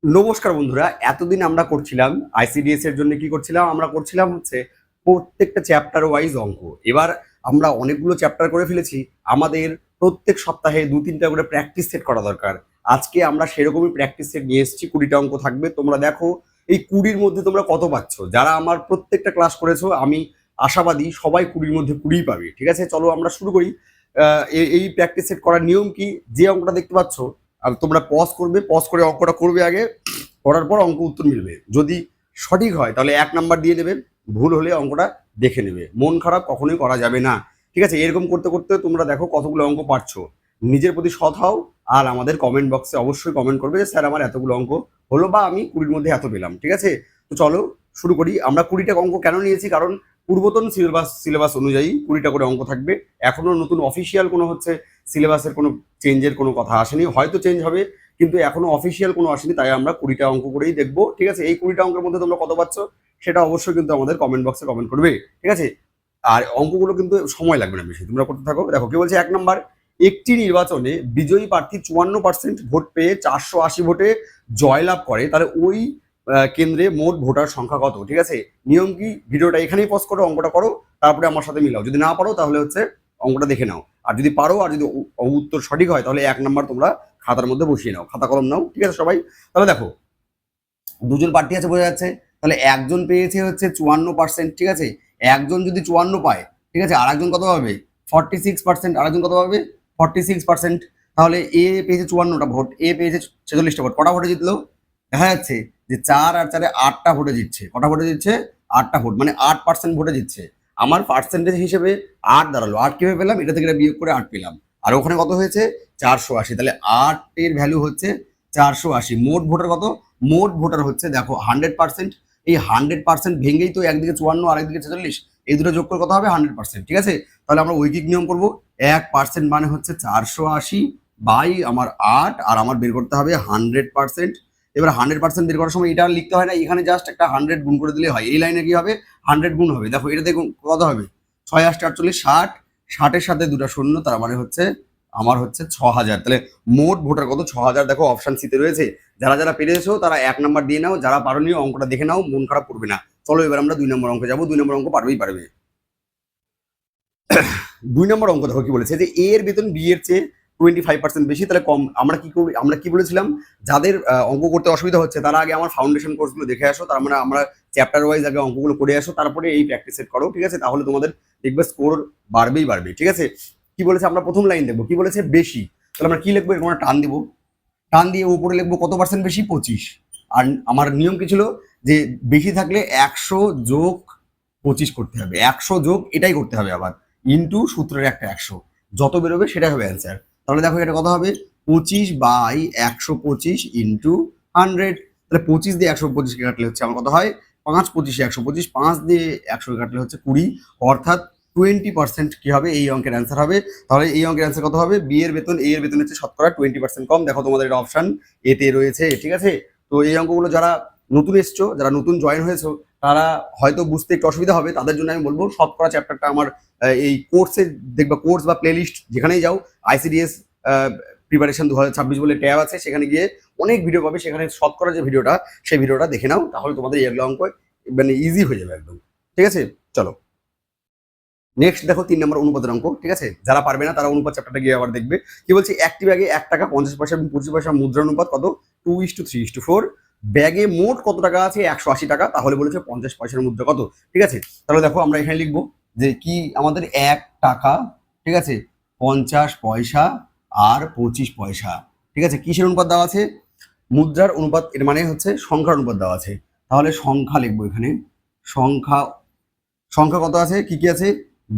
নমস্কার বন্ধুরা, এতদিন আমরা করছিলাম আইসিডিএস এর জন্য কি করছিলাম, আমরা করছিলাম হচ্ছে প্রত্যেকটা চ্যাপ্টার ওয়াইজ অঙ্ক। এবার আমরা অনেকগুলো চ্যাপ্টার করে ফেলেছি, আমাদের প্রত্যেক সপ্তাহে 2-3টা করে প্র্যাকটিস সেট করা দরকার। আজকে আমরা সেরকমই প্র্যাকটিস সেট নিয়ে এসেছি, 20টা অঙ্ক থাকবে। তোমরা দেখো এই 20-র মধ্যে তোমরা কত পাচ্ছ। যারা আমার প্রত্যেকটা ক্লাস করেছো আমি আশাবাদী সবাই 20-র মধ্যে 20 পাবে। ঠিক আছে, চলো আমরা শুরু করি। এই প্র্যাকটিস সেট করার নিয়ম কি, যে অঙ্কটা দেখতে পাচ্ছ আর তোমরা পজ করবে, পজ করে অঙ্কটা করবে আগে, করার পর অঙ্ক উত্তর মিলবে। যদি সঠিক হয় তাহলে 1 নাম্বার দিয়ে দেবে, ভুল হলে অঙ্কটা দেখে নেবে। মন খারাপ কখনোই করা যাবে না। ঠিক আছে, এরকম করতে করতে তোমরা দেখো কতগুলো অঙ্ক পারছো। নিজের প্রতি সৎ হও, আর আমাদের কমেন্ট বক্সে অবশ্যই কমেন্ট করবে যে স্যার আমার এতগুলো অঙ্ক হলো, বা আমি 20-র মধ্যে এত পেলাম। ঠিক আছে, তো চলো শুরু করি। আমরা 20টা অঙ্ক কেন নিয়েছি, কারণ পূর্বতন সিলেবাস অনুযায়ী 20টা করে অঙ্ক থাকবে। এখনো নতুন অফিসিয়াল কোনো হচ্ছে সিলেবাসের কোনো চেঞ্জের কোনো কথা আসেনি, হয়তো চেঞ্জ হবে, কিন্তু এখনো অফিসিয়াল কোনো আসেনি। তাই আমরা 20টা অঙ্ক করেই দেখবো। ঠিক আছে, এই 20টা অঙ্কের মধ্যে তোমরা কত পাচ্ছ সেটা অবশ্যই কিন্তু আমাদের কমেন্ট বক্সে কমেন্ট করবে। ঠিক আছে, আর অঙ্কগুলো কিন্তু সময় লাগবে না বেশি, তোমরা করতে থাকো। দেখো কি বলছে, 1 নাম্বার, একটি নির্বাচনে বিজয়ী প্রার্থী 54% ভোট পেয়ে 480 ভোটে জয়লাভ করে, তাহলে ওই কেন্দ্রে মোট ভোটার সংখ্যা কত। ঠিক আছে, নিয়ম কি, ভিডিওটা এখানেই পজ করো, অঙ্কটা করো, তারপরে আমার সাথে মিলাও। যদি না পারো তাহলে হচ্ছে অঙ্কটা দেখে নাও, আর যদি পারো আর যদি উত্তর সঠিক হয় তাহলে 1 নাম্বার তোমরা খাতার মধ্যে বসিয়ে নাও, খাতা কলম নাও। ঠিক আছে সবাই, তাহলে দেখো দুজন প্রার্থী আছে বোঝা যাচ্ছে, তাহলে একজন পেয়েছে হচ্ছে 54%। ঠিক আছে, একজন যদি 54 পায়, ঠিক আছে, আর একজন কত পাবে 46%, আর একজন কত পাবে 46%। তাহলে এ পেয়েছে 54টা ভোট, এ পেয়েছে 46টা ভোট, কটা ভোটে জিতলো, দেখা যাচ্ছে যে 4 আর 4-এ 8টা ভোটে জিতছে। কটা ভোটে জিতছে, 8টা ভোট, মানে 8% ভোটে জিতছে। আমার পার্সেন্টেজ হিসেবে 8 দাঁড়ালো। 8 কিভাবে পেলাম, এটা থেকে এটা বিয়োগ করে 8 পেলাম। আর ওখানে কত হয়েছে 480, তাহলে 8-এর ভ্যালু হচ্ছে 480। মোট ভোটার কত, মোট ভোটার হচ্ছে দেখো 100%। এই 100% ভেঙেই তো একদিকে 54 আর একদিকে 46, এই দুটো যোগ করে কত হবে 100%। ঠিক আছে, তাহলে আমরা ঐকিক নিয়ম করবো, 1% মানে হচ্ছে 480 বাই আমার 8, আর আমার বের করতে হবে 100%। এবার 100% বের করার সময় এটা আর লিখতে হয় না, এখানে জাস্ট একটা 100 গুণ করে দিলে হয়। এই লাইনে কি হবে 100 গুণ হবে। দেখো এটা দেখুন কত হবে, 6 8 48 60, 60-এর সাথে দুটো শূন্য, তার মানে হচ্ছে আমার হচ্ছে 6000। তাহলে মোট ভোটার কত 6000। দেখো অপশন সিতে রয়েছে। যারা যারা পেরেছো তারা 1 নাম্বার দিয়ে নাও, যারা পারোনি অঙ্কটা দেখে নাও, মন খারাপ করবে না। চলো এবার আমরা 2 নম্বর অঙ্কে যাবো। 2 নম্বর অঙ্ক পারবেই পারবে। 2 নম্বর অঙ্ক দেখো কি বলেছে, যে এ এর বেতন বি এর চেয়ে 25% বেশি, তাহলে কম। আমরা কি করি, আমরা কি বলেছিলাম, যাদের অঙ্ক করতে অসুবিধা হচ্ছে তারা আগে আমার ফাউন্ডেশন কোর্সগুলো দেখে আসো, তার মানে আমরা চ্যাপ্টার ওয়াইজ আগে অঙ্কগুলো করে আসো, তারপরে এই প্র্যাকটিস সেট করো। ঠিক আছে, তাহলে তোমাদের দেখবে স্কোর বাড়বেই বাড়বে। ঠিক আছে, কি বলেছে, আমরা প্রথম লাইন দেখবো, কি বলেছে বেশি, তাহলে আমরা কি লিখবো, এরকম একটা টান দিব, টান দিয়ে উপরে লিখবো কত পার্সেন্ট বেশি, 25। আর আমার নিয়ম কি ছিল, যে বেশি থাকলে 100 যোগ 25 করতে হবে, 100 যোগ এটাই করতে হবে, আবার ইন্টু সূত্রের একটা 100, যত বেরোবে সেটাই হবে অ্যান্সার। তাহলে দেখো এটা কত হবে, 25/125 ইন্টু 100। তাহলে 25 দিয়ে 125কে কাটলে হচ্ছে আমার কত হয়, 5 25 125, 5 দিয়ে 100 কাটলে হচ্ছে 20, অর্থাৎ 20% কি হবে, এই অঙ্কের অ্যান্সার হবে। তাহলে এই অঙ্কের অ্যান্সার কত হবে, বি এর বেতন এ এর বেতন হচ্ছে শতকরা 20% কম। দেখো তোমাদের এটা অপশন এতে রয়েছে। ঠিক আছে, তো এই অঙ্কগুলো যারা নতুন এসছো, যারা নতুন জয়েন হয়েছো, তারা হয়তো বুঝতে একটু অসুবিধা হবে, তাদের জন্য আমি বলবো শতকরা চ্যাপ্টারটা আমার এই কোর্সে দেখবা, কোর্স বা প্লেলিস্ট যেখানেই যাও, আইসিডিএস প্রিপারেশন 2026 বলে ট্যাব আছে, সেখানে গিয়ে অনেক ভিডিও পাবে, সেখানে শতকরা যে ভিডিওটা, সেই ভিডিওটা দেখে নাও, তাহলে তোমাদের এগুলো অঙ্ক মানে ইজি হয়ে যাবে একদম। ঠিক আছে, চলো নেক্সট দেখো 3 নম্বর অনুপাতের অঙ্ক। ঠিক আছে, যারা পারবে না তারা অনুপাত চ্যাপ্টারটা গিয়ে আবার দেখবে। কি বলছে, একটি ব্যাগে 1 টাকা 50 পয়সা এবং 25 পয়সা মুদ্রা অনুপাত কত, 2:3:4। ব্যাগে মোট কত টাকা আছে, 180 টাকা, তাহলে বলেছে 50 পয়সার মুদ্রা কত। ঠিক আছে, তাহলে দেখো আমরা এখানে লিখবো যে কি, আমাদের 1 টাকা, ঠিক আছে, 50 পয়সা আর 25 পয়সা। ঠিক আছে, কিসের অনুপাত দেওয়া আছে, মুদ্রার অনুপাত, এর মানে হচ্ছে সংখ্যার অনুপাত দেওয়া আছে। তাহলে সংখ্যা লিখবো এখানে, সংখ্যা, সংখ্যা কত আছে, কি কি আছে,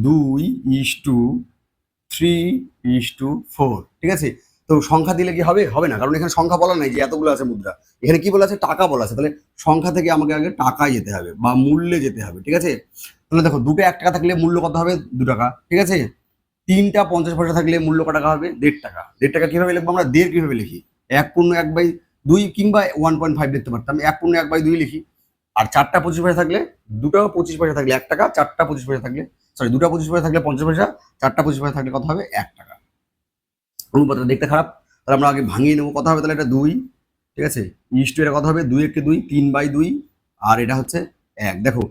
2:3:4। ঠিক আছে, তো সংখ্যা দিলে কি হবে, হবে না, কারণ এখানে সংখ্যা বলা নাই যে এতগুলো আছে মুদ্রা, এখানে কি বলা আছে, টাকা বলা আছে। তাহলে সংখ্যা থেকে আমাকে আগে টাকায় যেতে হবে বা মূল্যে যেতে হবে। ঠিক আছে, তাহলে দেখো দুটো 1 টাকা থাকলে মূল্য কত হবে, 2 টাকা। ঠিক আছে, 3টা 50 পয়সা থাকলে মূল্য কত টাকা হবে, 1.5 টাকা। 1.5 টাকা কিভাবে লিখবো আমরা, 1.5 কিভাবে লিখি, 1/1/2 কিংবা 1.5 লিখতে পারতাম, 1/1/2 লিখি। আর 4টা 25 পয়সা থাকলে, দুটো 25 পয়সা থাকলে 1 টাকা, 4টা 25 পয়সা থাকলে, সরি, দুটো 25 পয়সা থাকলে 50 পয়সা, 4টা 25 পয়সা থাকলে কত হবে, 1 টাকা। অনুপাতটা দেখতে খারাপ, তাহলে আমরা আগে ভাঙিয়ে নেবো, কত হবে তাহলে, এটা 2 ঠিক আছে, ইস্টু এটা কত হবে 2 × 2 3/2, আর এটা হচ্ছে 1। দেখো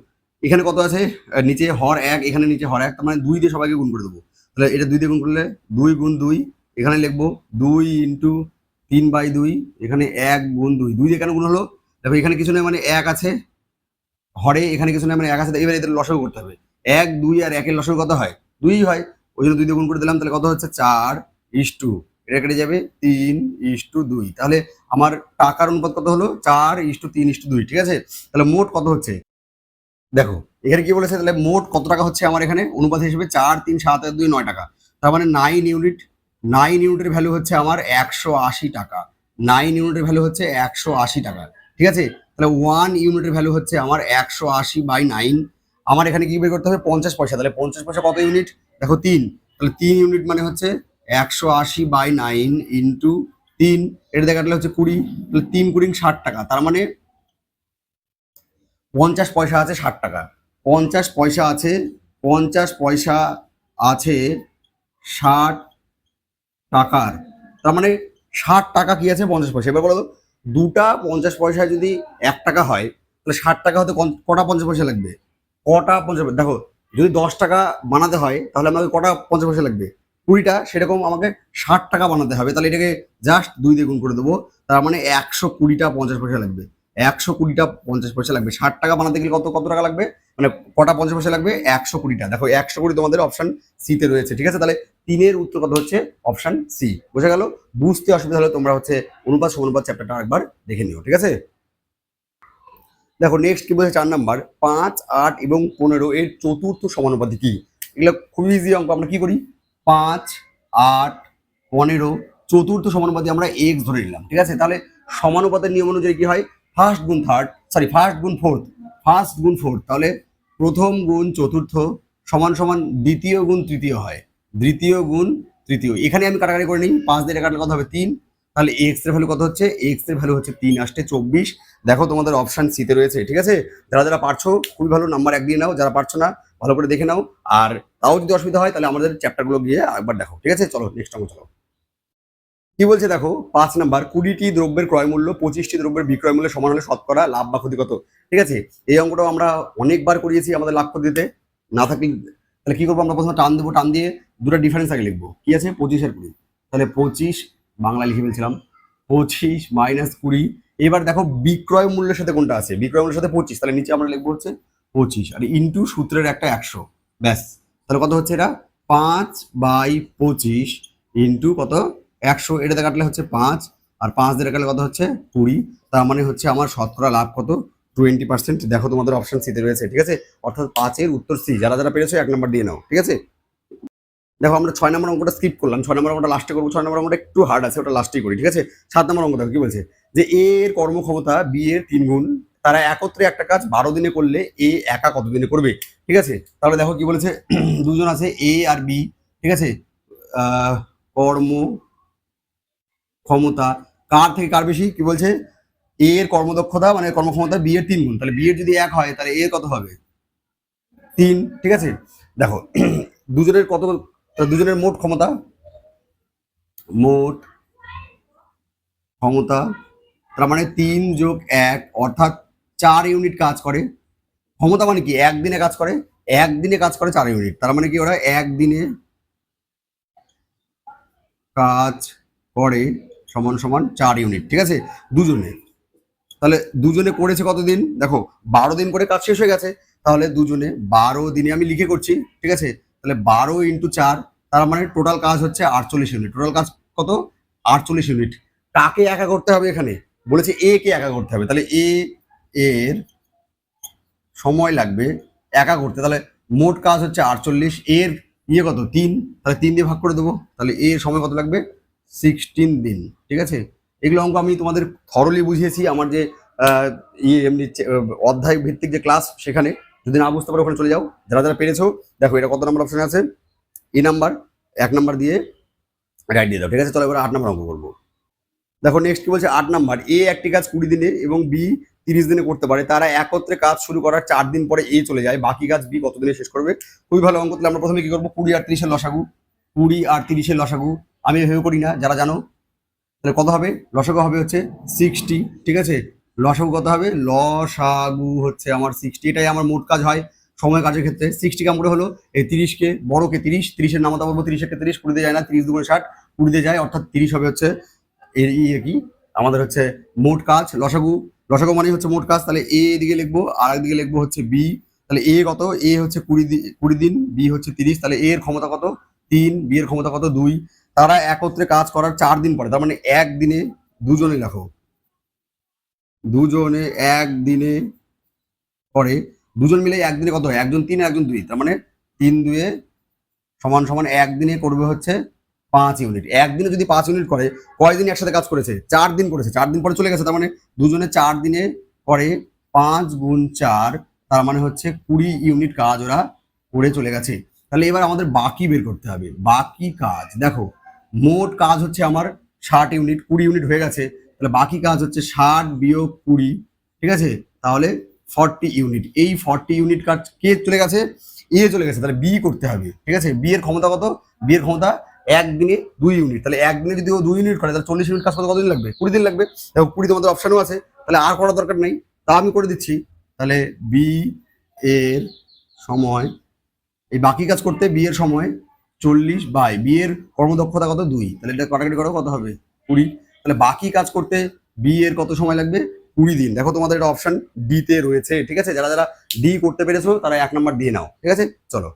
এখানে কত আছে, নিচে হর 1, এখানে নিচে হর 1, তার মানে 2 দিয়ে সবাইকে গুণ করে দেবো। তাহলে এটা 2 দিয়ে গুণ করলে 2 × 2, এখানে লিখবো 2 × 3/2, এখানে 1 × 2, 2 দিয়ে কেন গুণ হলো, দেখো এখানে কিছু নেই মানে 1 আছে হরে, এখানে কিছু নেই মানে 1 আছে, এবার এদের লসাগু করতে হবে। 1 2 আর 1 এর লসাগু কত হয়, 2 হয়, ওই জন্য 2 দিয়ে গুণ করে দিলাম। তাহলে কত হচ্ছে 4:2, এটা কেটে যাবে 3:2। তাহলে আমার টাকার অনুপাত কত হলো 4:3:2, ঠিক আছে। তাহলে মোট কত হচ্ছে, দেখো এখানে কি বলেছে, তাহলে মোট কত টাকা হচ্ছে আমার এখানে অনুপাত হিসেবে 4 3 7 আর 2 9 টাকা। তার মানে 9 ইউনিট, 9 ইউনিটের ভ্যালু হচ্ছে আমার 180 টাকা। 9 ইউনিটের ভ্যালু হচ্ছে 180 টাকা, ঠিক আছে। তাহলে 1 ইউনিটের ভ্যালু হচ্ছে আমার 180/9। আমার এখানে কি বের করতে হবে 50 পয়সা। তাহলে 50 পয়সা কত ইউনিট, দেখো 3, তাহলে 3 ইউনিট মানে হচ্ছে 180/9 ইন্টু 3, এটা দেখা গেলে হচ্ছে 20, তাহলে 3 × 60 টাকা। তার মানে 50 পয়সা আছে 60 টাকা, 50 পয়সা আছে, 50 পয়সা আছে 60 টাকার, তার মানে 60 টাকা কি আছে 50 পয়সা। এবার বলো তো, দুটা 50 পয়সা যদি 1 টাকা হয়, তাহলে 60 টাকা হতে কটা 50 পয়সা লাগবে, কটা 50 পয়সা। দেখো যদি 10 টাকা বানাতে হয় তাহলে আমাকে কটা 50 পয়সা লাগবে, 20টা, সেরকম আমাকে 60 টাকা বানাতে হবে। তাহলে এটাকে জাস্ট 2 দিয়ে গুণ করে দেবো, তার মানে 120টা 50 পয়সা লাগবে, 120টা 50 পয়সা লাগবে। 60 টাকা বানাতে গেলে কত কত টাকা লাগবে, মানে কটা 50 পয়সা লাগবে, 120টা। দেখো 120 তোমাদের অপশন সিতে রয়েছে, ঠিক আছে। তাহলে 3-এর উত্তর কত হচ্ছে অপশন সি, বোঝা গেল। বুঝতে অসুবিধা হলে তোমরা হচ্ছে অনুপাত সমানুপাত চ্যাপ্টারটা একবার দেখে নিও, ঠিক আছে। দেখো নেক্সট কি বলছে 4 নাম্বার, 5 8 এবং 15 এর চতুর্থ সমানুপাতি কি। এগুলো খুবই ইজি অঙ্ক, আমরা কি করি 5 8 15 চতুর্থ সমানুপাতি আমরা x ধরে নিলাম, ঠিক আছে। তাহলে সমানুপাতের নিয়ম অনুযায়ী কি হয়, ফার্স্ট গুণ থার্ড, সরি ফার্স্ট গুণ ফোর্থ, ফার্স্ট গুণ ফোর্থ, তাহলে প্রথম গুণ চতুর্থ সমান সমান দ্বিতীয় গুণ তৃতীয় হয়, দ্বিতীয় গুণ তৃতীয়। এখানে আমি কাটাকাটি করে নিই, 5 দিয়ে কাটলে কত হবে 3, তাহলে এক্স এর ভ্যালু কত হচ্ছে, এক্স এর ভ্যালু হচ্ছে 3 আসতে 24। দেখো তোমাদের অপশন সিতে রয়েছে, ঠিক আছে। যারা যারা পারছো খুবই ভালো, নাম্বার 1 দিয়ে নাও, যারা পারছো না ভালো করে দেখে নাও, আর তাও যদি অসুবিধা হয় তাহলে আমাদের চ্যাপ্টারগুলো গিয়ে একবার দেখো, ঠিক আছে। চলো নেক্সট অঙ্ক চলো। কি বলছে দেখো 5 নাম্বার, 20টি দ্রব্যের ক্রয় মূল্য 25টি দ্রব্যের বিক্রয় মূল্যের সমান হলে শতকরা লাভ বা ক্ষতি কত, ঠিক আছে। এই অঙ্কটাও আমরা অনেকবার করিয়েছি আমাদের লাভ ক্ষতিতে, না থাকলে তাহলে কি করবো, আমরা প্রথমে টান দেবো, টান দিয়ে দুটো ডিফারেন্স আগে লিখবো, কি আছে 25 আর 20, তাহলে 25 বাংলা লিখে ফেলছিলাম, 25 - 20। এবার দেখো বিক্রয় মূল্যের সাথে কোনটা আছে, বিক্রয় মূল্যের সাথে 25, তাহলে নিচে আমরা লিখবো হচ্ছে 25 আর ইন্টু সূত্রের একটা 100, ব্যাস। তাহলে কত হচ্ছে এটা 5/25 ইন্টু কত 100, এটাতে কাটলে হচ্ছে 5, আর 5 দিয়ে কাটলে কত হচ্ছে 20। তার মানে হচ্ছে আমার শতকরা লাভ কত 20%। দেখো তোমাদের অপশন সিতে রয়েছে, ঠিক আছে। অর্থাৎ 5-এর উত্তর সি। যারা যারা পেরেছো 1 নাম্বার দিয়ে নাও, ঠিক আছে। দেখো আমরা 6 নম্বর অঙ্কটা স্কিপ করলাম, 6 নম্বর অঙ্কটা লাস্টে করবো, 6 নম্বর অঙ্কটা একটু হার্ড আছে, ওটা লাস্টেই করি, ঠিক আছে। 7 নম্বর অঙ্ক দেখো কি বলছে, যে এ এর কর্মক্ষমতা বি এর 3 গুণ, তারা একত্রে একটা কাজ 12 দিনে করলে এ একা কত দিনে করবে, ঠিক আছে। তাহলে দেখো কি বলেছে, দুজন আছে এ আর বি, ঠিক আছে। কর্ম ক্ষমতা কার থেকে কার বেশি, কি বলছে এ এর কর্মদক্ষতা মানে কর্মক্ষমতা বি এর 3 গুণ, তাহলে বি এর যদি 1 হয় তাহলে এ এর কত হবে 3, ঠিক আছে। দেখো দুজনের কত, দুজনের মোট ক্ষমতা, মোট ক্ষমতা তার মানে 3 + 1 অর্থাৎ 4 ইউনিট কাজ করে। ক্ষমতা মানে কি একদিনে কাজ করে, একদিনে কাজ করে 4 ইউনিট, তার মানে কি ওরা একদিনে কাজ করে সমান সমান 4 ইউনিট, ঠিক আছে দুজনে। তাহলে দুজনে করেছে কতদিন, দেখো 12 দিন করে কাজ শেষ হয়ে গেছে, তাহলে দুজনে 12 দিনে আমি লিখে করছি, ঠিক আছে। তাহলে 12 × 4, তার মানে টোটাল কাজ হচ্ছে 48 ইউনিট, টোটাল কাজ কত 48 ইউনিট। কাকে একা করতে হবে, এখানে বলেছে এ কে একা করতে হবে, তাহলে এ এর সময় লাগবে একা করতে, তাহলে মোট কাজ হচ্ছে 48, এর ইয়ে কত 3, তাহলে 3 দিয়ে ভাগ করে দেবো, তাহলে এর সময় কত লাগবে 16 দিন, ঠিক আছে। এগুলো অঙ্ক আমি তোমাদের থরলি বুঝিয়েছি আমার যে এমনি অধ্যায় ভিত্তিক যে ক্লাস, সেখানে যদি না বুঝতে পারো ওখানে চলে যাও। যারা যারা পেরেছো দেখো এটা কত নম্বর অপশনে আছে, এ নাম্বার 1 নাম্বার দিয়ে রাইট দিয়ে দাও, ঠিক আছে। চলো এবার 8 নাম্বার অঙ্ক করবো। দেখো নেক্সট কি বলছে 8 নাম্বার, এ একটি কাজ 20 দিনে এবং বি 30 দিনে করতে পারে, তারা একত্রে কাজ শুরু করার 4 দিন পরে এ চলে যায়, বাকি কাজ বি কত দিনে শেষ করবে। খুবই ভালো অঙ্ক। তাহলে আমরা প্রথমে কি করবো 20 আর 30-এর লসাগু, 20 আর 30-এর লসাগু আমি ভেবে করি না, যারা জানো তাহলে কত হবে? লসাগু হবে হচ্ছে 60, ঠিক আছে। লসাগু কত হবে? লসাগু হচ্ছে আমার 60, এটাই আমার মোট কাজ হয় সময় কাজের ক্ষেত্রে। 60 কেমন করে হলো? এই 30কে বড়কে 30 এর নামতা বলবো, 30 30 20 দিয়ে যায় না, 30 2 60, 20 দিয়ে যায়, অর্থাৎ 30 হবে হচ্ছে এর কি আমাদের হচ্ছে মোট কাজ। লসাগু লসাগু মানে হচ্ছে মোট কাজ। তাহলে এ দিকে লিখবো, আর একদিকে লিখবো হচ্ছে বি। তাহলে এ কত? এ হচ্ছে 20 দিন, বি হচ্ছে 30। তাহলে এ এর ক্ষমতা কত? 3, বি এর ক্ষমতা কত? 2। তারা একত্রে কাজ করার 4 দিন পরে, তার মানে একদিনে দুজনে লেখো, দুজনে একদিনে করে, দুজন মিলে একদিনে কত হয়? একজন 3 একজন 2, তার মানে 3 2 সমান সমান একদিনে করবে হচ্ছে 5 ইউনিট। একদিনে যদি 5 ইউনিট করে, কয়দিন একসাথে কাজ করেছে? 4 দিন করেছে, 4 দিন পরে চলে গেছে, তার মানে দুজনে 4 দিনে করে 5 গুণ 4, তার মানে হচ্ছে 20 ইউনিট কাজ ওরা করে চলে গেছে। তাহলে এবার আমাদের বাকি বের করতে হবে, বাকি কাজ। দেখো মোট কাজ হচ্ছে আমার 60 ইউনিট, 20 ইউনিট হয়ে গেছে, তাহলে বাকি কাজ হচ্ছে 60 বিয়োগ 20, ঠিক আছে, তাহলে 40 ইউনিট। এই 40 ইউনিট কাজ কে চলে গেছে? এ চলে গেছে, তাহলে বি করতে হবে, ঠিক আছে। বি এর ক্ষমতা কত? বি এর ক্ষমতা একদিনে 2 ইউনিট, তাহলে একদিনে যদি ও 2 ইউনিট করে তাহলে 40 ইউনিট কাজ করতে কতদিন লাগবে? 20 দিন লাগবে। দেখো 20 তোমাদের অপশনও আছে, তাহলে আর করার দরকার নেই, তা আমি করে দিচ্ছি। তাহলে বি এর সময়, এই বাকি কাজ করতে বি এর সময় 40 বাই বি এর কর্মদক্ষতা কত? 2, তাহলে এটা কাটাকাটি করো, কত হবে? 20। তাহলে বাকি কাজ করতে বি এর কত সময় লাগবে? 20 দিন। দেখো তোমাদের এটা অপশন ডি তে রয়েছে, ঠিক আছে। যারা যারা ডি করতে পেরেছো তারা 1 নাম্বার দিয়ে নাও, ঠিক আছে। চলো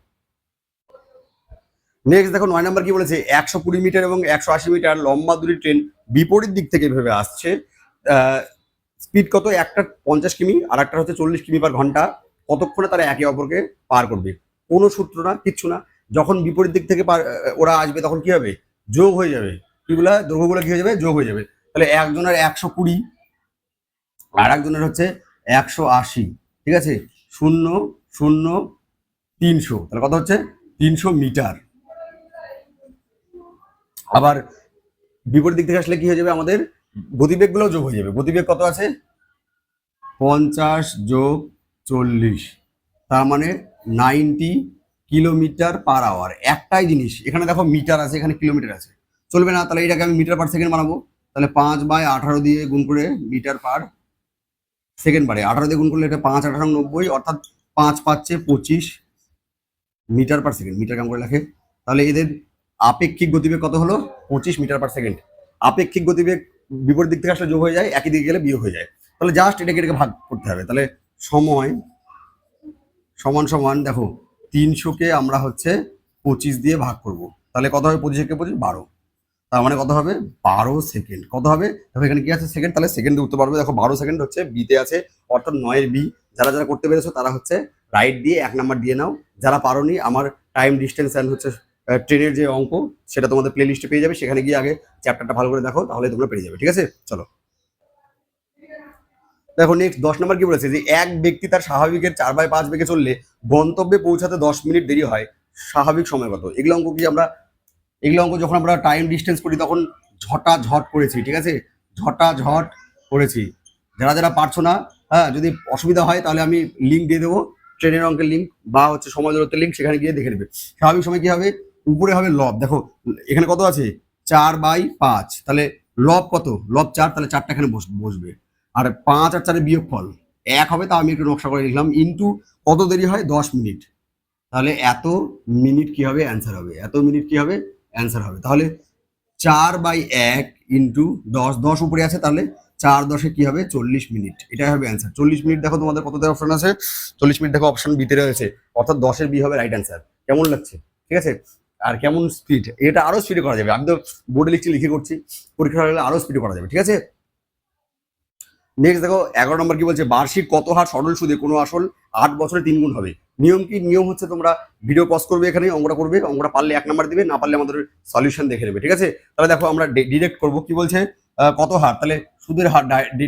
নেক্সট দেখো 9 নাম্বার কি বলেছে? 120 মিটার এবং 180 মিটার লম্বা দুটি ট্রেন বিপরীত দিক থেকে ভেবে আসছে। স্পিড কত? একটা 50 কিমি আর একটা হচ্ছে 40 কিমি পার ঘন্টা। কতক্ষণে তারা একে অপরকে পার করবে? কোনো সূত্র না, কিচ্ছু না। যখন বিপরীত দিক থেকে ওরা আসবে তখন কি হবে? যোগ হয়ে যাবে। কিগুলা দৈর্ঘ্যগুলো কি হয়ে যাবে? যোগ হয়ে যাবে। তাহলে একজনের 120 আর একজনের হচ্ছে 180, ঠিক আছে। 0 0 300, তাহলে কত হচ্ছে? 300 মিটার। আবার বিপরীত দিক থেকে আসলে কি হয়ে যাবে? আমাদের গতিবেগ গুলো যোগ হয়ে যাবে। গতিবেগ কত আছে? 50 যোগ 40, তার মানে 90 কিলোমিটার পার আওয়ার। একটাই জিনিস, এখানে দেখো মিটার আছে, এখানে কিলোমিটার আছে, চলবে না। তাহলে এটাকে আমি মিটার পার সেকেন্ড বানাবো। তাহলে 5/18 দিয়ে গুণ করে মিটার পার সেকেন্ড বাড়ে, 18 দিয়ে গুণ করলে এটা 5 18 90, অর্থাৎ 5 5 25 মিটার পার সেকেন্ড। মিটার কেমন করে লেখে? তাহলে এদের আপেক্ষিক গতিবেগ কত হলো? 25 মিটার পার সেকেন্ড। আপেক্ষিক গতিবেগ বিপরীত দিক থেকে আসলে যোগ হয়ে যায়, একই দিকে গেলে বিয়োগ হয়ে যায়। তাহলে জাস্ট এটাকে ভাগ করতে হবে। তাহলে সময় সমান সমান দেখো 300-কে আমরা হচ্ছে 25 দিয়ে ভাগ করব, তাহলে কত হবে? 25 কে 25 12, তার মানে কত হবে? 12 সেকেন্ড। কত হবে? দেখো এখানে কি আছে? সেকেন্ড, তাহলে সেকেন্ডে উত্তর পারবে। দেখো 12 সেকেন্ড হচ্ছে বিতে আছে, অর্থাৎ 9-এর বি। যারা যারা করতে পেরেছো তারা হচ্ছে রাইট দিয়ে 1 নাম্বার দিয়ে নাও। যারা পারোনি, আমার টাইম ডিস্টেন্স অ্যান্ড হচ্ছে ট্রেনের যে অঙ্ক সেটা তোমাদের প্লে লিস্টে পেয়ে যাবে, সেখানে গিয়ে আগে চ্যাপ্টারটা ভালো করে দেখো, তাহলে তোমরা পেয়ে যাবে, ঠিক আছে। চলো দেখো নেক্সট 10 নাম্বার কি বলেছে? যে এক ব্যক্তি তার স্বাভাবিকের 4/5 বেগে চললে গন্তব্যে পৌঁছাতে 10 মিনিট দেরি হয়, স্বাভাবিক সময় কত? এগুলো অঙ্ক কি আমরা, এগুলো অঙ্ক যখন আমরা টাইম ডিস্টেন্স করি তখন ঝটাঝট করেছি, ঠিক আছে, ঝটাঝট করেছি। যারা যারা পারছো না, হ্যাঁ, যদি অসুবিধা হয় তাহলে আমি লিঙ্ক দিয়ে দেবো, ট্রেনের অঙ্কের লিঙ্ক বা হচ্ছে সময় দূরত্বের লিঙ্ক, সেখানে গিয়ে দেখে নেবে। স্বাভাবিক সময় কি হবে? উপরে হবে লব, দেখো এখানে কত আছে? 4/5, তাহলে লব কত? লব 4, তাহলে 4টা এখানে বসবে। আর 5 আর 4-এর বিয়োগফল 1 হবে, তা আমি একটু নকশা করে লিখলাম। ইন্টু কত দেরি হয়? 10 মিনিট। তাহলে এত মিনিট কি হবে? অ্যান্সার হবে। এত মিনিট কি হবে? অ্যান্সার হবে। তাহলে 4/1 ইন্টু 10, 10 উপরে আছে, তাহলে 4 10-এ কি হবে? 40 মিনিট। এটাই হবে অ্যান্সার। 40 মিনিট। দেখো তোমাদের কতটা অপশন আছে? 40 মিনিট দেখো অপশন বিতে রয়েছে, অর্থাৎ 10-এর বি হবে রাইট অ্যান্সার। কেমন লাগছে? ঠিক আছে। আর কেমন স্পিড, এটা আরো স্পিডে করা যাবে। আমি তো বোর্ডে লিখছি, লিখে করছি, পরীক্ষা হলে আরো স্পিডে করা যাবে, ঠিক আছে। নেক্সট দেখো 11 নম্বর কি বলছে? বার্ষিক কত হার সরল সুদে কোনো আসল 8 বছরে 3 গুণ হবে? নিয়ম কি? নিয়ম হচ্ছে তোমরা ভিডিও পজ করবে, এখানে অঙ্কটা করবে, অঙ্কটা পারলে 1 নাম্বার দিবে, না পারলে আমাদের সলিউশন দেখে নেবে, ঠিক আছে। তাহলে দেখো আমরা ডিরেক্ট করব। কি বলছে? কত হার? তাহলে সুদের হার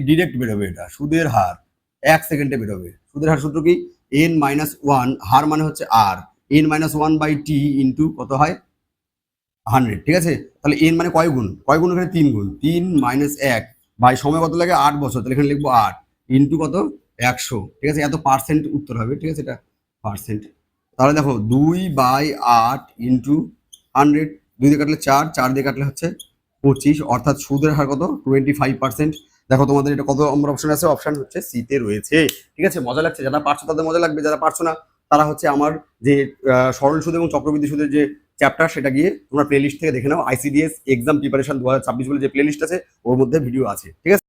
ডিরেক্ট বেরোবে, এটা সুদের হার 1 সেকেন্ডে বেরোবে। সুদের হার সূত্র কি? n-1, হার মানে হচ্ছে আর, n-1/t ইন্টু কত হয়? 100, ঠিক আছে। তাহলে n মানে কয় গুণ? কয় গুণ? এখানে 3 গুণ। 3 - 1 ভাই, সময় কত লাগে? 8 বছর, তাহলে এখানে লিখবো 8 ইন্টু কত? 100, ঠিক আছে। এত পার্সেন্ট উত্তর হবে, ঠিক আছে, এটা পার্সেন্ট। তাহলে দেখো 2/8 ইন্টু 100, 2 দিয়ে কাটলে 4, 4 দিয়ে কাটলে হচ্ছে 25, অর্থাৎ সুদের হার কত 25%। দেখো তোমাদের এটা কত নম্বর অপশন আছে, অপশন হচ্ছে সিতে রয়েছে। ঠিক আছে, মজা লাগছে, যারা পারছো তাদের মজা লাগবে, যারা পারছো না তারা হচ্ছে আমার যে সরল সুদ এবং চক্রবৃদ্ধি সুদের যে চ্যাপ্টার সেটা গিয়ে তোমরা প্লে লিস্ট থেকে দেখে নাও। আইসিডিএস এক্সাম প্রিপারেশন 2026 বলে যে প্লে লিস্ট আছে ওর মধ্যে ভিডিও আছে। ঠিক আছে,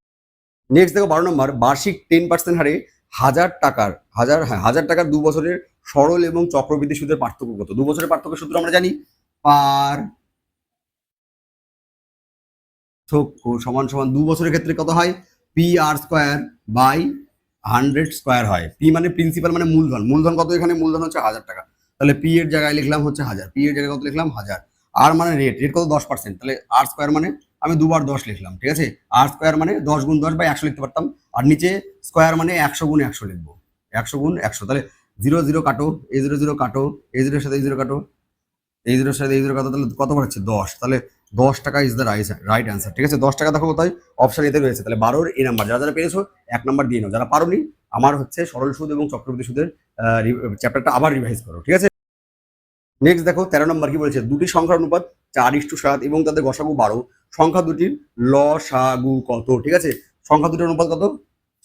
নেক্সট দেখো 12 নম্বর, বার্ষিক 10% হারে 1000 টাকার 1000 টাকার 2 বছরের সরল এবং চক্রবৃদ্ধি সুদের পার্থক্য কত? 2 বছরের পার্থক্য সূত্র আমরা জানি, পার্থক্য সমান সমান 2 বছরের ক্ষেত্রে কত হয়, P R square by 100 square হয়। পি মানে প্রিন্সিপাল মানে মূলধন, মূলধন কত এখানে, মূলধন হচ্ছে 1000 টাকা, তাহলে পি এর জায়গায় লিখলাম হচ্ছে 1000, পি এর জায়গায় কত লিখলাম 1000। আর মানে রেট, রেট কত 10%, তাহলে আর স্কোয়ার মানে আমি দুবার 10 লিখলাম। ঠিক আছে, আর স্কোয়ার মানে 10 গুণ 10 বাই 100 লিখতে পারতাম, আর নিচে স্কোয়ার মানে 100 গুণ 100 লিখবো, 100 গুণ 100। তাহলে 0 0 কাটো, এই 0 0 কাটো, এই 0 এর সাথে এই 0 কাটো, এই 0 এর সাথে এই 0 কাটো, তাহলে কত হচ্ছে 10, তাহলে 10 টাকা ইজ দ্য রাইট অ্যান্সার। ঠিক আছে, 10 টাকা দেখো কোথায়, অপশন এতে রয়েছে। তাহলে 12-এর এই নাম্বার, যারা যারা পেরেছো 1 নাম্বার দিয়ে নাও, যারা পারোনি আমার হচ্ছে সরল সুদ এবং চক্রবৃদ্ধি সুদের চ্যাপ্টারটা আবার রিভাইজ করো। ঠিক আছে, নেক্সট দেখো 13 নম্বর কি বলেছে, দুটি সংখ্যার অনুপাত 4:7 এবং তাদের গসাগু 12, সংখ্যা দুটির লসাগু কত? ঠিক আছে, সংখ্যা দুটির অনুপাত কত,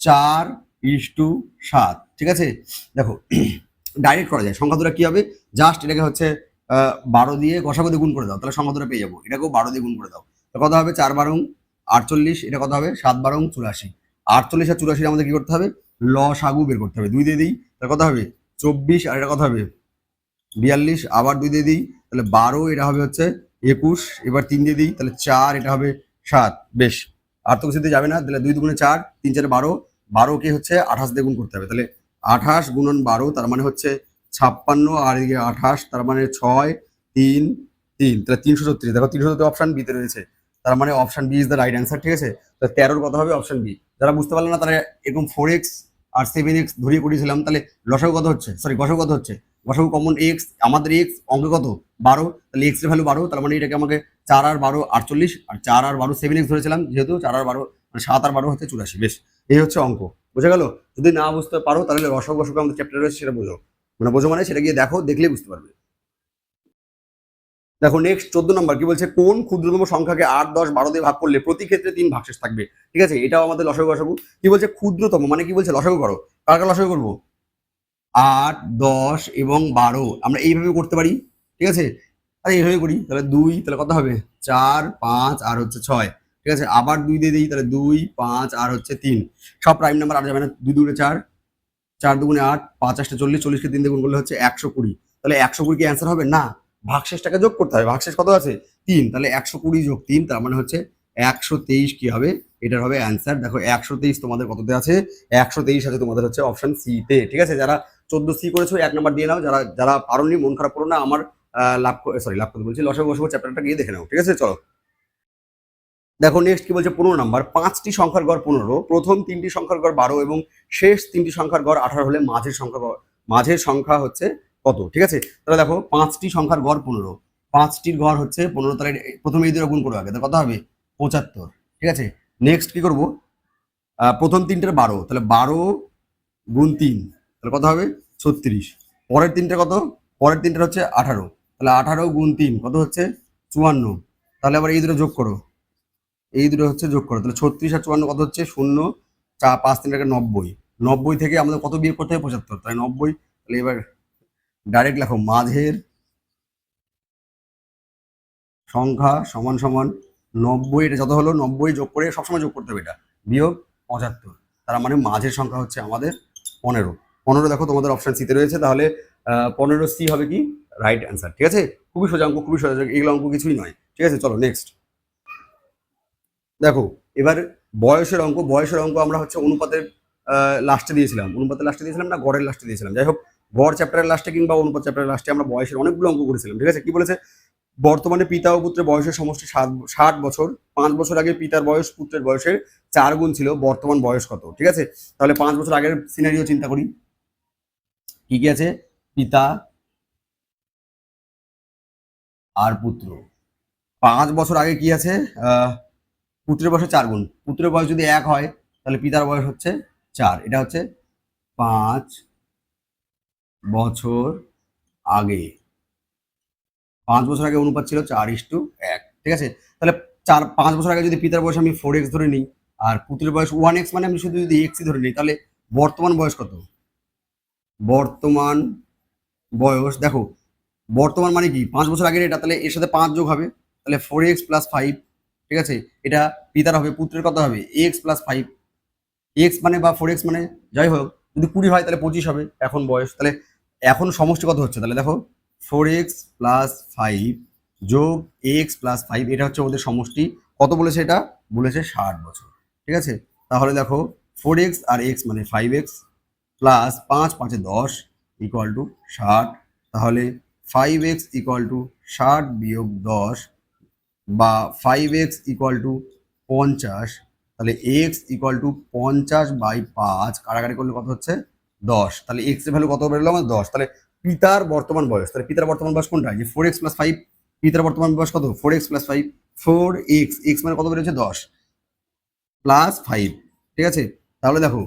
4:7। ঠিক আছে, দেখো ডাইরেক্ট করা যায়, সংখ্যা দুটো কি হবে, জাস্ট এটাকে হচ্ছে 12 দিয়ে গসাগু দিয়ে গুণ করে দাও, তাহলে সংখ্যা দুটো পেয়ে যাবো। এটাকেও 12 দিয়ে গুণ করে দাও, তো কত হবে 4 12 48, এটা কত হবে 7 12 84। 48 আর 84 আমাদের কি করতে হবে, লসাগু বের করতে হবে। 2 দিয়ে দিই, তাহলে কত হবে 24, আর এটা কত হবে 42, আবার 2 দিয়ে দিই, তাহলে 12, এটা হবে হচ্ছে 21, এবার 3 দিয়ে দিই, তাহলে 4, এটা হবে 7। বেশ, আর তো কিছুতে যাবে না, তাহলে 2 2 4, 3 4 12, 12 কে হচ্ছে 28 দিয়ে গুণ করতে হবে, তাহলে 28 গুণন 12 তার মানে হচ্ছে 56, আর এদিকে 28 তার মানে 6 3 3, তাহলে 336। দেখো 336 অপশন বি তে রয়েছে, তার মানে option B is the right answer. ঠিক আছে, তো 13-র কথা হবে অপশন বি। যারা বুঝতে পারলো না তারা এরকম 4x আর 7x ধরিয়ে করিয়েছিলাম, তাহলে লসাগু কত হচ্ছে, সরি গসাগু কত হচ্ছে, গসাগু কমন এক্স, আমাদের এক্স অঙ্কে কত 12, তাহলে এক্স এর ভ্যালু 12, তার মানে এটাকে আমাকে 4 আর 12 48, আর 4 আর 12 7x ধরেছিলাম, যেহেতু 4 আর 12 মানে 7 আর 12 হচ্ছে 84। বেশ, এই হচ্ছে অঙ্ক, বুঝে গেল? যদি না বুঝতে পারো তাহলে রসক গসক আমাদের চ্যাপ্টার রয়েছে, সেটা বোঝো, মানে বোঝো মানে সেটা গিয়ে দেখো, দেখলেই বুঝতে পারবে। দেখো নেক্সট 14 নম্বর কি বলছে, কোন ক্ষুদ্রতম সংখ্যাকে 8 10 12 দিয়ে ভাগ করলে প্রতি ক্ষেত্রে 3 ভাগশেষ থাকবে? ঠিক আছে, এটাও আমাদের লসাগু গসাগু। কি বলছে ক্ষুদ্রতম, মানে কি বলছে লসাগু করো, কার কার লসাগু করবো, 8 10 এবং 12 আমরা এইভাবে করতে পারি। ঠিক আছে, আরে এইভাবে করি, তাহলে 2, তাহলে কত হবে 4 5 আর হচ্ছে 6। ঠিক আছে, আবার 2 দিয়ে দিই, তাহলে 2 5 আর হচ্ছে 3, সব প্রাইম নাম্বার আর যাবে না, 2 2 4, 4 2 8, 5 8 40, 40কে 3 দিয়ে গুণ করলে হচ্ছে 120, তাহলে 120 কি অ্যান্সার হবে না, ভাগশেষটাকে যোগ করতে হবে, ভাগশেষ কত আছে 3, তাহলে 120 যোগ 3 তার মানে হচ্ছে 123 কি হবে, এটার হবে অ্যান্সার। দেখো 123 তোমাদের কততে আছে, 123 আছে তোমাদের হচ্ছে অপশন সি তে। ঠিক আছে, যারা 14 সি করেছো 1 নাম্বার দিয়ে নাও, যারা যারা পারোনি মন খারাপ করো না, আমার লাভ করতে বলছি লসাগু গসাগু চ্যাপ্টারটা গিয়ে দেখে নাও। ঠিক আছে, চলো দেখো নেক্সট কি বলছে 15 নাম্বার, 5টি সংখ্যার গড় 15, প্রথম 3টি সংখ্যার গড় 12 এবং শেষ 3টি সংখ্যার গড় 18 হলে মাঝের সংখ্যা হচ্ছে কত? ঠিক আছে, তাহলে দেখো 5টি সংখ্যার গড় 15, 5টির গড় হচ্ছে 15, তাহলে প্রথমে এই দুটো গুণ করো আগে, তাহলে কত হবে 75। ঠিক আছে, নেক্সট কি করবো, প্রথম 3টের 12, তাহলে 12 গুণ 3, তাহলে কত হবে 36। পরের 3টে কত, পরের 3টে হচ্ছে 18, তাহলে 18 গুণ 3 কত হচ্ছে 54, তাহলে আবার এই দুটো যোগ করো, এই দুটো হচ্ছে যোগ করো, তাহলে 36 আর 54 কত হচ্ছে 0 4 5 3 টাকা 90, 90 থেকে আমাদের কত বিয়োগ করতে হবে 75, তাহলে 90, তাহলে এবার ডাইরেক্ট লেখো মাঝের সংখ্যা সমান সমান 90, এটা যত হলো 90 যোগ করে সবসময় যোগ করতে হবে, এটা বিয়োগ 75, তার মানে মাঝের সংখ্যা হচ্ছে আমাদের 15। 15 দেখো তোমাদের অপশন সিতে রয়েছে, তাহলে 15 সি হবে কি রাইট অ্যান্সার। ঠিক আছে, খুবই সোজা অঙ্ক, খুবই সোজা, এগুলো অঙ্ক কিছুই নয়। ঠিক আছে, চলো নেক্সট দেখো, এবার বয়সের অঙ্ক। বয়সের অঙ্ক আমরা হচ্ছে অনুপাতের লাস্টে দিয়েছিলাম, অনুপাতের লাস্টে দিয়েছিলাম না গড়ের লাস্টে দিয়েছিলাম, যাই হোক গড় চ্যাপ্টারের লাস্টে কিংবা অনুপাত চ্যাপ্টারের লাস্টে আমরা বয়সের অনেকগুলো অঙ্ক করেছিলাম। ঠিক আছে, কি বলেছে, বর্তমানে পিতা ও পুত্রের বয়সের সমষ্টি 60 বছর, 5 বছর আগে পিতার বয়স পুত্রের বয়সের 4 গুণ ছিল, বর্তমান বয়স কত? ঠিক আছে, তাহলে 5 বছর আগের সিনারিও চিন্তা করি, কি কি আছে, পিতা আর পুত্র। 5 বছর আগে কি আছে, পুত্রের বয়সে 4 গুণ, পুত্রের বয়স যদি 1 হয় তাহলে পিতার বয়স হচ্ছে 4, এটা হচ্ছে 5 বছর আগে। 5 বছর আগে অনুপাত ছিল 4:1। ঠিক আছে, তাহলে 4-5 বছর আগে যদি পিতার বয়স আমি 4x ধরে নিই আর পুত্রের বয়স 1x, মানে আমি শুধু যদি এক্সই ধরে নিই, তাহলে বর্তমান বয়স কত? বর্তমান বয়স দেখো, বর্তমান মানে কি 5 বছর আগের এটা, তাহলে এর সাথে 5 যোগ হবে, তাহলে 4x+5, ঠিক আছে। এটা পিতার হবে, পুত্রের কত হবে? x+5, এক্স মানে বা 4x মানে যাই হোক, যদি 20 হয় তাহলে 25 হবে এখন বয়স। তাহলে এখন সমষ্টি কত হচ্ছে? তাহলে দেখো 4x+5 যোগ x+5, এটা হচ্ছে ওদের সমষ্টি। কত বলেছে? এটা বলেছে 60 বছর, ঠিক আছে। তাহলে দেখো 4x আর x মানে 5x প্লাস 5 5 10 ইকুয়াল টু 60। তাহলে 5x ইকুয়াল টু 60 বিয়োগ 10 বা 5x ইকুয়াল টু 50। তাহলে এক্স ইকুয়াল টু 50/5 কারাগারি করলে কত হচ্ছে? 10। তাহলে এক্স এর ভ্যালু কত বেরোলো আমার? 10। তাহলে পিতার বর্তমান বয়স, তাহলে পিতার বর্তমান বয়স কোনটা? যে 4x+5, পিতার বর্তমান বয়স কত? 4x+5, 4x, এক্স মানে কত বেরোচ্ছে? 10 প্লাস 5, ঠিক আছে। তাহলে দেখো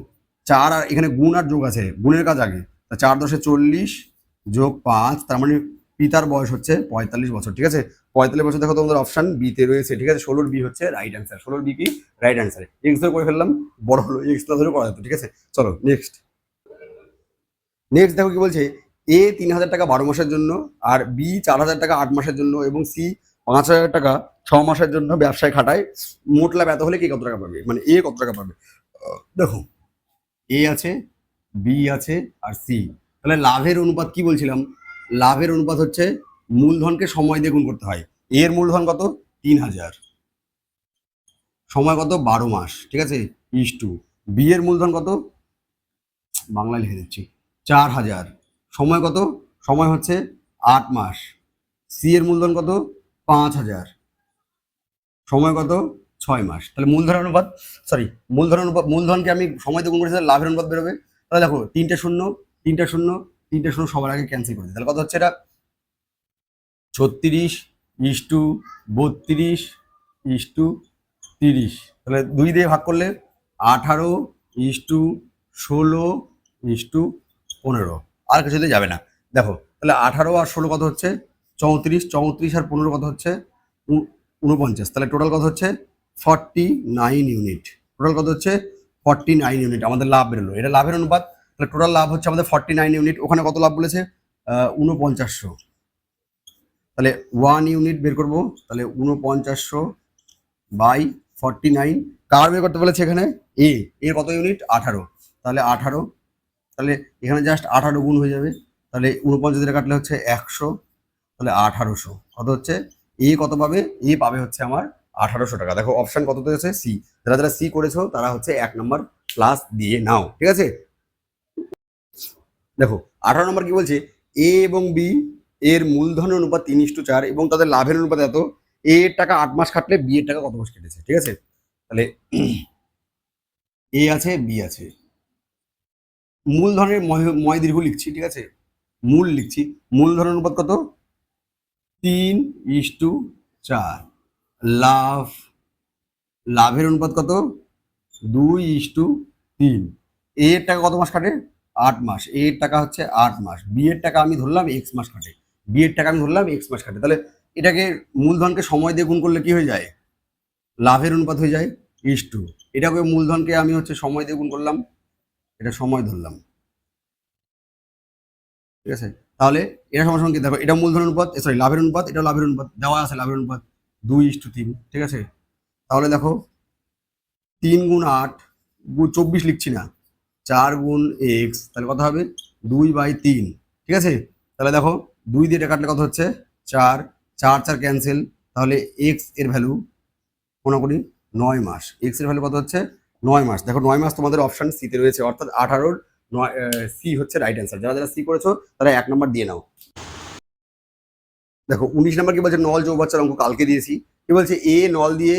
4 আর এখানে গুণ আর যোগ আছে, গুণের কাজ আগে। তা 4 10 40 যোগ 5, তার মানে পিতার বয়স হচ্ছে 45 বছর, ঠিক আছে। 45 বছর দেখো তোমাদের অপশন বি তে রয়েছে, ঠিক আছে। 16 বি হচ্ছে রাইট অ্যান্সার। 16 বি কি রাইট অ্যান্সার। এক্স ধরে করে ফেললাম, বড় হলো, এক্স না ধরে করা যেত, ঠিক আছে। চলো নেক্সট। নেক্সট দেখো কি বলছে, এ 3,000 টাকা 12 মাসের জন্য, আর বি 4,000 টাকা 8 মাসের জন্য, এবং সি 5,000 টাকা 6 মাসের জন্য ব্যবসায় খাটায়। মোট লাভ এত হলে কে কত টাকা পাবে? মানে এ কত টাকা পাবে? দেখো এ আছে, বি আছে আর সি। তাহলে লাভের অনুপাত কি বলছিলাম? লাভের অনুপাত হচ্ছে মূলধনকে সময় দিয়ে গুণ করতে হয়। এর মূলধন কত? 3,000, সময় কত? 12 মাস, ঠিক আছে, ইস টু বি এর মূলধন কত? বাংলায় লিখে দিচ্ছি, 4,000, সময় কত? সময় হচ্ছে 8 মাস। সি এর মূলধন কত? 5,000, সময় কত? 6 মাস। তাহলে মূলধন অনুপাত, সরি, মূলধনকে আমি সময় দিয়ে গুণ করেছি, লাভের অনুপাত বেরোবে। তাহলে দেখো 3টে শূন্য 3টে শূন্য 3টে শূন্য সবার আগে ক্যান্সেল করে দিই। তাহলে কত হচ্ছে? এটা 36:32:30। তাহলে 2 দিয়ে ভাগ করলে 18:16:15, আর কিছুতে যাবে না। দেখো তাহলে 18 আর 16 কত হচ্ছে? 34, 34 আর 15 কত হচ্ছে? 49। তাহলে টোটাল কত হচ্ছে? 49 ইউনিট। টোটাল কত হচ্ছে? 49 ইউনিট আমাদের লাভ বেরোলো। এটা লাভের অনুপাত। তাহলে টোটাল লাভ হচ্ছে আমাদের 49 ইউনিট। ওখানে কত লাভ বলেছে? 4900। তাহলে 1 ইউনিট বের করব। তাহলে 4900/49 কার বের করতে বলেছে? এখানে এ এর কত ইউনিট? 18। তাহলে 18, তাহলে এখানে জাস্ট 18 গুণ হয়ে যাবে। তাহলে 49 দিয়ে কাটলে হচ্ছে 100, তাহলে 1800 কত হচ্ছে? এ কত পাবে? এ পাবে হচ্ছে আমার 1800 টাকা। দেখো অপশন কততে আছে? সি। যারা যারা সি করেছো তারা হচ্ছে 1 নম্বর প্লাস দিয়ে নাও, ঠিক আছে। দেখো 18 নম্বর কি বলছে? এ এবং বি এর মূলধনের অনুপাত 3:4 এবং তাদের লাভের অনুপাত এত। এ এর টাকা 8 মাস খাটলে বি এর টাকা কত মাস কেটেছে, ঠিক আছে। তাহলে এ আছে, বি আছে, মূলধনের ময় দীর্ঘ লিখছি, ঠিক আছে, মূল লিখছি। মূলধনের অনুপাত কত? 3:4। লাভ, লাভের অনুপাত কত? 2:3। এ এর টাকা কত মাস কাটে? 8 মাস। এ এর টাকা হচ্ছে 8 মাস। বি এর টাকা আমি ধরলাম এক্স মাস কাটে। বি এর টাকা আমি ধরলাম এক্স মাস কাটে। তাহলে এটাকে মূলধনকে সময় দিয়ে গুণ করলে কি হয়ে যায়? লাভের অনুপাত হয়ে যায় ইস টু। এটাকে মূলধনকে আমি হচ্ছে সময় দিয়ে গুণ করলাম, এটা সময় ধরলাম, ঠিক আছে। তাহলে এটা সমান সমান কি? দেখো এটা মূলধন অনুপাত, সরি লাভের অনুপাত, এটা লাভের অনুপাত দেওয়া আছে, লাভের অনুপাত 2:3, ঠিক আছে। তাহলে দেখো 3 গুণ 8 24 লিখছি না, 4 গুণ এক্স, তাহলে কত হবে? 2/3, ঠিক আছে। তাহলে দেখো 2 দিয়ে এটা কাটলে কত হচ্ছে? 4, 4 4 ক্যান্সেল। তাহলে এক্স এর ভ্যালু মনে করি 9 মাস। এক্স এর ভ্যালু কত হচ্ছে? 9 মাস। দেখো 9 মাস তোমাদের অপশন সিতে রয়েছে, অর্থাৎ 18 সি হচ্ছে রাইট অ্যান্সার। যারা যারা সি করেছো তারা 1 নম্বর দিয়ে নাও। দেখো 19 নম্বর কি বলছে? নল চৌবাচ্চার অঙ্ক কালকে দিয়েছি। কি বলছে? এ নল দিয়ে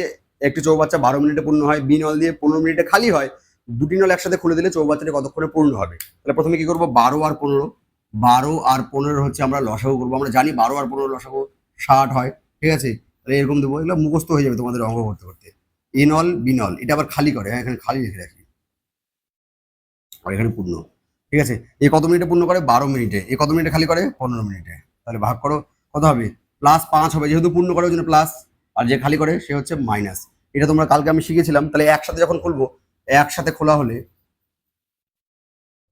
একটি চৌবাচ্চা 12 মিনিটে পূর্ণ হয়, বি নল দিয়ে 15 মিনিটে খালি হয়। দুটি নল একসাথে খুলে দিলে চৌবাচ্চাটি কতক্ষণে পূর্ণ হবে? তাহলে প্রথমে কি করবো? 12 আর 15, 12 আর 15 হচ্ছে আমরা লসাগু করবো। আমরা জানি 12 আর 15 লসাগু 60 হয়, ঠিক আছে। তাহলে এরকম দেবো, এগুলো মুখস্থ হয়ে যাবে তোমাদের অঙ্ক করতে করতে। এ নল বি নল এটা আবার খালি করে, হ্যাঁ এখানে খালি লিখে রাখি, আর এখানে পূর্ণ, ঠিক আছে। এ কত মিনিটে পূর্ণ করে? 12 মিনিটে। এ কত মিনিটে খালি করে? 15 মিনিটে। তাহলে ভাগ করো, কত হবে? +5 হবে, যেহেতু পূর্ণ করে ওই জন্য প্লাস। আর যে খালি করে সে হচ্ছে মাইনাস। এটা তোমরা কালকে আমি শিখেছিলাম। তাহলে একসাথে যখন খুলবো, একসাথে খোলা হলে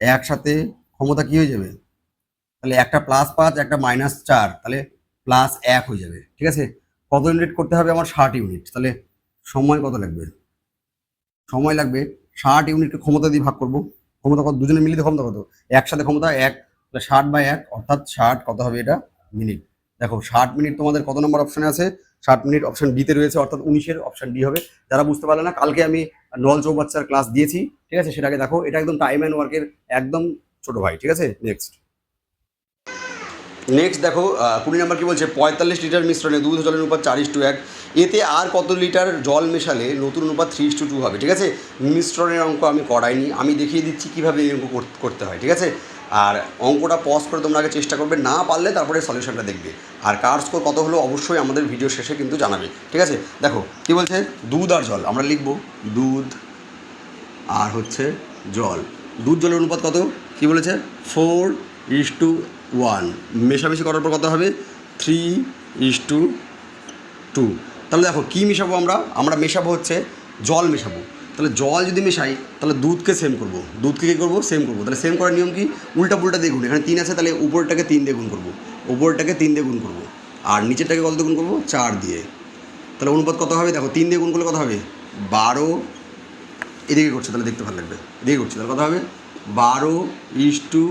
একসাথে ক্ষমতা কি হয়ে যাবে, তাহলে একটা +5 একটা -4, তাহলে +1 হয়ে যাবে। ঠিক আছে, কত ইউনিট করতে হবে আমার? 60 ইউনিট। তাহলে সময় কত লাগবে? সময় লাগবে 60 ইউনিটকে ক্ষমতা দিয়ে ভাগ করবো। ক্ষমতা কত? দুজনে মিলিত ক্ষমতা কত? একসাথে ক্ষমতা 1, তাহলে 60/1 অর্থাৎ 60 কত হবে এটা? মিনিট। দেখো 60 মিনিট তোমাদের কত নম্বর অপশনে আছে? 60 মিনিট অপশন ডিতে রয়েছে, অর্থাৎ 19-এর অপশন ডি হবে। যারা বুঝতে পারলে না, কালকে আমি নল চৌবাচ্চার ক্লাস দিয়েছি, ঠিক আছে, সেটাকে দেখো। এটা একদম টাইম অ্যান্ড ওয়ার্কের একদম ছোট ভাই। ঠিক আছে, নেক্সট দেখো 20 নম্বর কি বলছে, 45 লিটার মিশ্রণে দুধ ও জলের অনুপাত 4:1। এতে আর কত লিটার জল মেশালে নতুন অনুপাত 3:2 হবে? ঠিক আছে, মিশ্রণের অঙ্ক আমি করাইনি, আমি দেখিয়ে দিচ্ছি কীভাবে এই অঙ্ক করতে হয়। ঠিক আছে, আর অঙ্কটা পজ করে তোমরা আগে চেষ্টা করবে, না পারলে তারপরে সলিউশনটা দেখবে। আর কার স্কোর কত হলো অবশ্যই আমাদের ভিডিও শেষে কিন্তু জানাবে। ঠিক আছে, দেখো কি বলছে, দুধ আর জল আমরা লিখবো, দুধ আর হচ্ছে জল। দুধ জলের অনুপাত কত? কি বলেছে? 4:1। মেশামেশি করার পর কত হবে? 3:2। তাহলে দেখো কী মেশাবো আমরা মেশাবো হচ্ছে জল মেশাবো। তাহলে জল যদি মেশাই তাহলে দুধকে সেম করবো, দুধকে কী করবো? সেম করবো। তাহলে সেম করার নিয়ম কি? উল্টা পুল্টা দিয়ে গুণ। এখানে 3 আছে, তাহলে উপরটাকে 3 দিয়ে গুণ করবো, উপরটাকে 3 দিয়ে গুণ করবো, আর নিচেরটাকে কত দিয়ে গুণ করবো? 4 দিয়ে। তাহলে অনুপাত কত হবে? দেখো 3 দিয়ে গুণ করলে কত হবে? 12। এদিকে করছে তাহলে দেখতে ভালো লাগবে, এদিকে করছে তাহলে কত হবে? 12:3।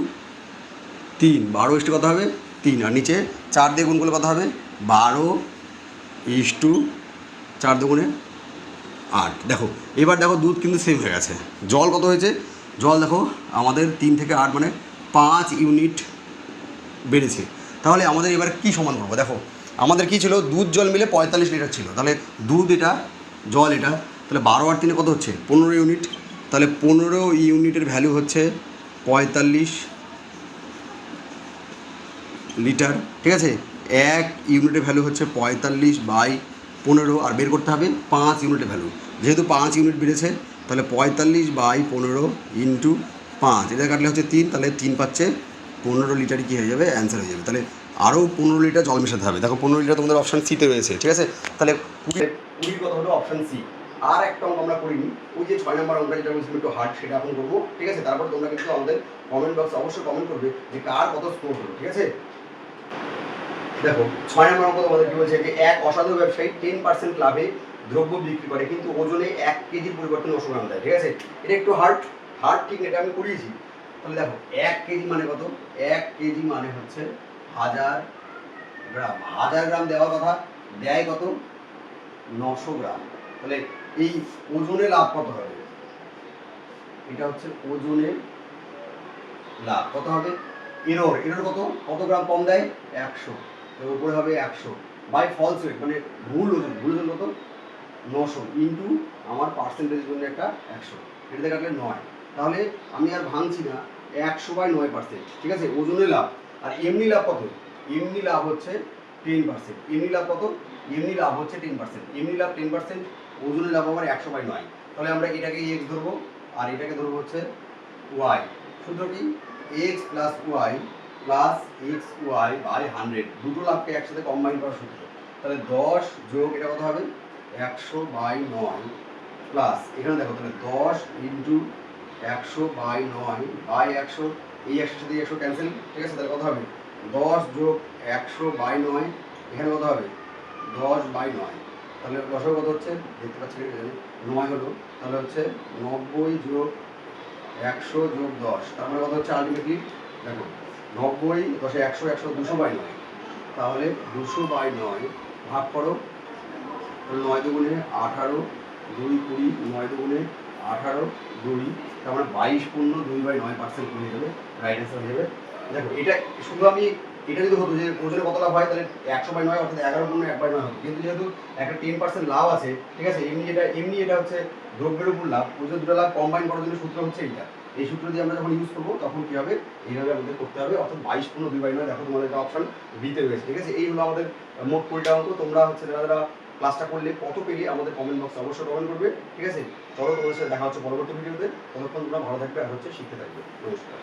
12 কত হবে? 3। আর নিচে 4 দিয়ে গুণ করলে কত হবে? 12:4 দুগুণে 8। দেখো এবার দেখো দুধ কিন্তু সেম হয়ে গেছে। জল কত হয়েছে? জল দেখো আমাদের 3 থেকে 8 মানে 5 ইউনিট বেড়েছে। তাহলে আমাদের এবার কি সমান করবো? দেখো আমাদের কি ছিল? দুধ জল মিলে 45 লিটার ছিল। তাহলে দুধ এটা, জল এটা, তাহলে 12 আর 3 কত হচ্ছে? 15 ইউনিট। তাহলে 15 ইউনিটের ভ্যালু হচ্ছে 45 লিটার। ঠিক আছে, 1 ইউনিটের ভ্যালু হচ্ছে 45/15, আর বের করতে হবে 5 ইউনিটের ভ্যালু। যেহেতু 5 ইউনিট বেড়েছে, তাহলে 45/15 ইন্টু 5, এটা কাটলে হচ্ছে 3, তাহলে 3 পাচ্ছে 15 লিটারই কী হয়ে যাবে? অ্যান্সার হয়ে যাবে। তাহলে আরও 15 লিটার জল মেশাতে হবে। দেখো 15 লিটার তোমাদের অপশান সিতে রয়েছে। ঠিক আছে, তাহলে 20 কত হলো? Option C. আর একটা অঙ্ক আমরা করিনি, ওই যে 6 নম্বর অঙ্কটা যেটা বলছিলাম একটু হার্ড, সেটা এখন করবো। ঠিক আছে, তারপর তোমরা কিন্তু আমাদের কমেন্ট বক্সে অবশ্যই কমেন্ট করবে যে কার কত স্কোর হলো। ঠিক আছে, দেখো 6 নম্বর অঙ্ক তোমাদের কি বলছে, যে এক অসাধু ব্যবসায়ী 10% লাভে দ্রব্য বিক্রি করে, কিন্তু ওজনে 1 কেজির পরিবর্তনে 900 গ্রাম দেয়। ঠিক আছে, এটা একটু হার্ড ঠিক, এটা আমি করিয়েছি। তাহলে দেখো 1 কেজি মানে কত? 1 কেজি মানে হচ্ছে 1000 গ্রাম। 1000 গ্রাম দেওয়ার কথা, দেয় কত? 900 গ্রাম। তাহলে এই ওজনে লাভ কত হবে? এটা হচ্ছে ওজনে লাভ কত হবে? এরর কত গ্রাম কম দেয়? 100। এর উপরে হবে 100 বাই ফলস ওয়েট, মানে ভুল ওজন কত? 900 ইন্টু আমার পার্সেন্টেজের জন্য একটা 100, এটাতে কাটলে 9। তাহলে আমি আর ভাঙছি না, 100/9%। ঠিক আছে, ওজনে লাভ। আর এমনি লাভ কত? এমনি লাভ হচ্ছে 10%। এমনি লাভ কত? এমনি লাভ হচ্ছে 10%। এমনি লাভ 10%, ওজনে লাভ আমার 100/9। তাহলে আমরা এটাকে x ধরবো, আর এটাকে ধরবো হচ্ছে y। সূত্র কি? x plus y plus xy/100। দুটো লাভকে একসাথে কম্বাইন করার সূত্র। তাহলে 10 যোগ এটা কত হবে? 100/9 প্লাস এখানে দেখো, তাহলে 10 ইন্টু 100/9/100, এই 100 সাথে 100 ক্যান্সেল। ঠিক আছে, তাহলে কত হবে? 10 যোগ 100/9, এখানে কত হবে? 10/9। তাহলে লসাগু কত হচ্ছে? দেখতে পাচ্ছি 9 হলো। তাহলে হচ্ছে 90 যোগ 100 যোগ 10, তার মানে কত হচ্ছে আলটিমেটলি? দেখো 90, 10, 100, 200/9। তাহলে 200/9 ভাগ করো, 9 দুগুণে 18, 2 20, 9 দুগুণে 18, 2, তার মানে 22.2/9% হয়ে যাবে, রাইট অ্যান্সার হয়ে যাবে। দেখো এটা শুধু আমি, এটা যদি হতো যে ওজনে কত লাভ হয়, তাহলে 100/9 অর্থাৎ 11.1/9 হতো। কিন্তু যেহেতু একটা 10% লাভ আছে, ঠিক আছে, এমনি এটা হচ্ছে দ্রব্যের উপর লাভ, ওজন দুটো লাভ কম্বাইন করার জন্য সূত্র হচ্ছে এইটা। এই সূত্র দিয়ে আমরা যখন ইউজ করবো তখন কী হবে? এইভাবে আমাদের করতে হবে, অর্থাৎ 22.2/9। দেখো তোমাদের একটা অপশন বিতে রয়েছে। ঠিক আছে, এই হলো আমাদের মোট 20টা অঙ্ক। তোমরা হচ্ছে যারা ক্লাসটা করলে কত পেলে আমাদের কমেন্ট বক্সে অবশ্যই কমেন্ট করবে। ঠিক আছে, চলো তোমাদের সাথে দেখা হচ্ছে পরবর্তী ভিডিওতে। ততক্ষণ তোমরা ভালো থাকবে আর হচ্ছে শিখতে থাকবে। নমস্কার।